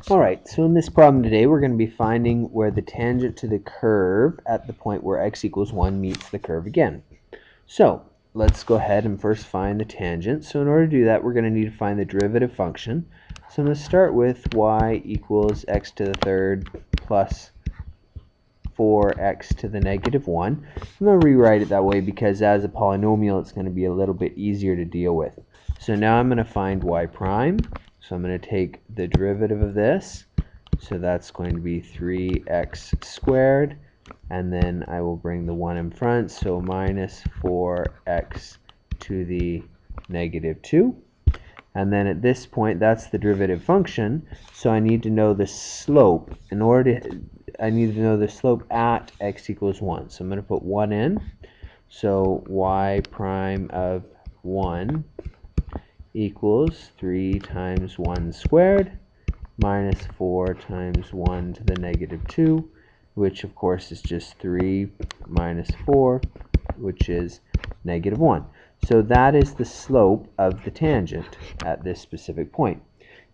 Alright, so in this problem today we're going to be finding where the tangent to the curve at the point where x equals 1 meets the curve again. So let's go ahead and first find the tangent. So in order to do that we're going to need to find the derivative function. So I'm going to start with y equals x to the third plus 4x to the negative 1. I'm going to rewrite it that way because as a polynomial it's going to be a little bit easier to deal with. So now I'm going to find y prime. So I'm going to take the derivative of this. So that's going to be 3x squared. And then I will bring the 1 in front. So minus 4x to the negative 2. And then at this point, that's the derivative function. So I need to know the slope. I need to know the slope at x equals 1. So I'm going to put 1 in. So y prime of 1 equals 3 times 1 squared minus 4 times 1 to the negative 2, which of course is just 3 minus 4, which is negative 1. So that is the slope of the tangent at this specific point.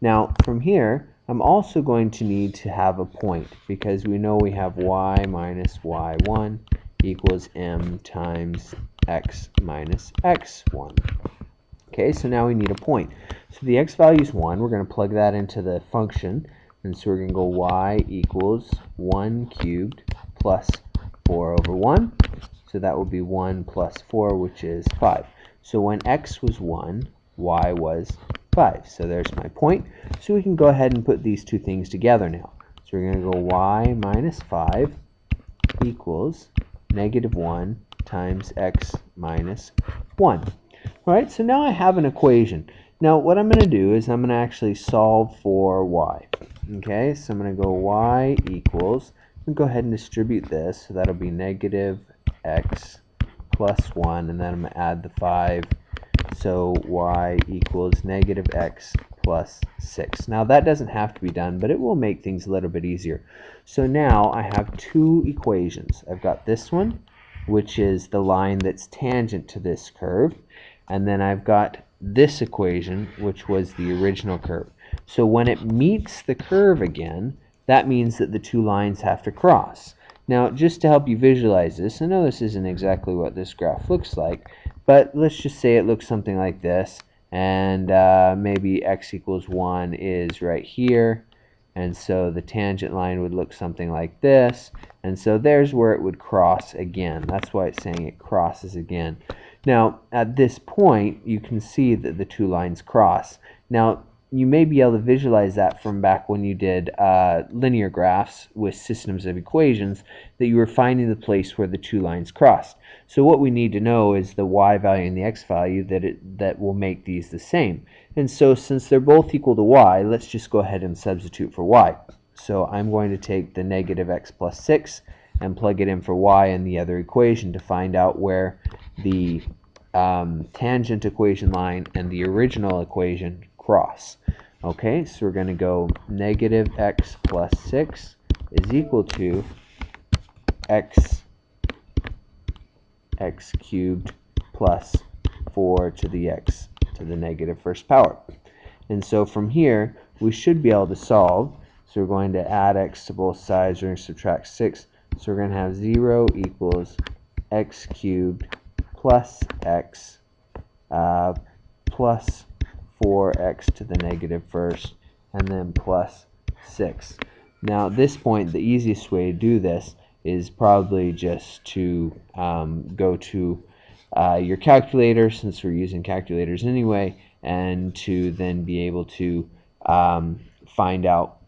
Now from here, I'm also going to need to have a point because we know we have y minus y1 equals m times x minus x1. Okay, so now we need a point. So the x value is 1. We're going to plug that into the function. And so we're going to go y equals 1 cubed plus 4 over 1. So that will be 1 plus 4, which is 5. So when x was 1, y was 5. So there's my point. So we can go ahead and put these two things together now. So we're going to go y minus 5 equals negative 1 times x minus 1. Alright, so now I have an equation. Now what I'm going to do is I'm going to actually solve for y. Okay, so I'm going to go y equals, I'm going to go ahead and distribute this, so that'll be negative x plus 1, and then I'm going to add the 5, so y equals negative x plus 6. Now that doesn't have to be done, but it will make things a little bit easier. So now I have two equations. I've got this one, which is the line that's tangent to this curve, and then I've got this equation, which was the original curve. So when it meets the curve again, that means that the two lines have to cross. Now, just to help you visualize this, I know this isn't exactly what this graph looks like, but let's just say it looks something like this, and maybe x equals 1 is right here, and so the tangent line would look something like this, and so there's where it would cross again. That's why it's saying it crosses again. Now, at this point, you can see that the two lines cross. Now, you may be able to visualize that from back when you did linear graphs with systems of equations, that you were finding the place where the two lines crossed. So what we need to know is the y value and the x value that will make these the same. And so since they're both equal to y, let's just go ahead and substitute for y. So I'm going to take the negative x plus 6 and plug it in for y in the other equation to find out where the tangent equation line and the original equation cross. Okay, so we're going to go negative x plus 6 is equal to x cubed plus 4 to the x to the negative first power. And so from here, we should be able to solve. So we're going to add x to both sides. We're going to subtract 6. So we're going to have 0 equals x cubed plus x plus 4x to the negative first, and then plus 6. Now at this point, the easiest way to do this is probably just to go to your calculator, since we're using calculators anyway, and to then be able to find out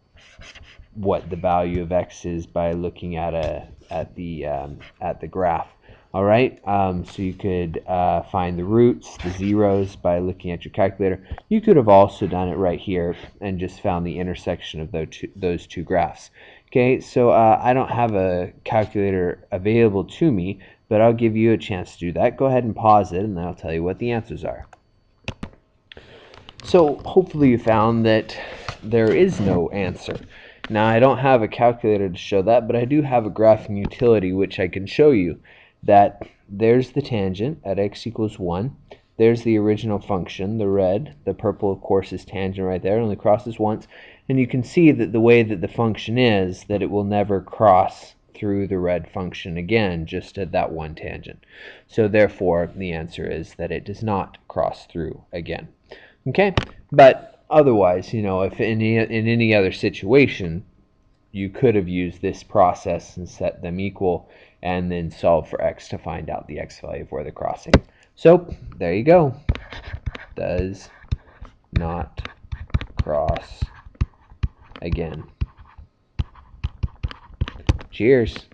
what the value of x is by looking at the graph. All right, so you could find the roots, the zeros, by looking at your calculator. You could have also done it right here and just found the intersection of those two graphs. Okay, so I don't have a calculator available to me, but I'll give you a chance to do that. Go ahead and pause it, and then I'll tell you what the answers are. So hopefully you found that there is no answer. Now I don't have a calculator to show that, but I do have a graphing utility which I can show you that there's the tangent at x equals 1. there's the original function, the red. The purple, of course, is tangent right there. It only crosses once. And you can see that the way that the function is, that it will never cross through the red function again, just at that one tangent. So therefore, the answer is that it does not cross through again. Okay? But otherwise, if in any other situation, you could have used this process and set them equal and then solve for x to find out the x value for the crossing. So there you go. Does not cross again. Cheers.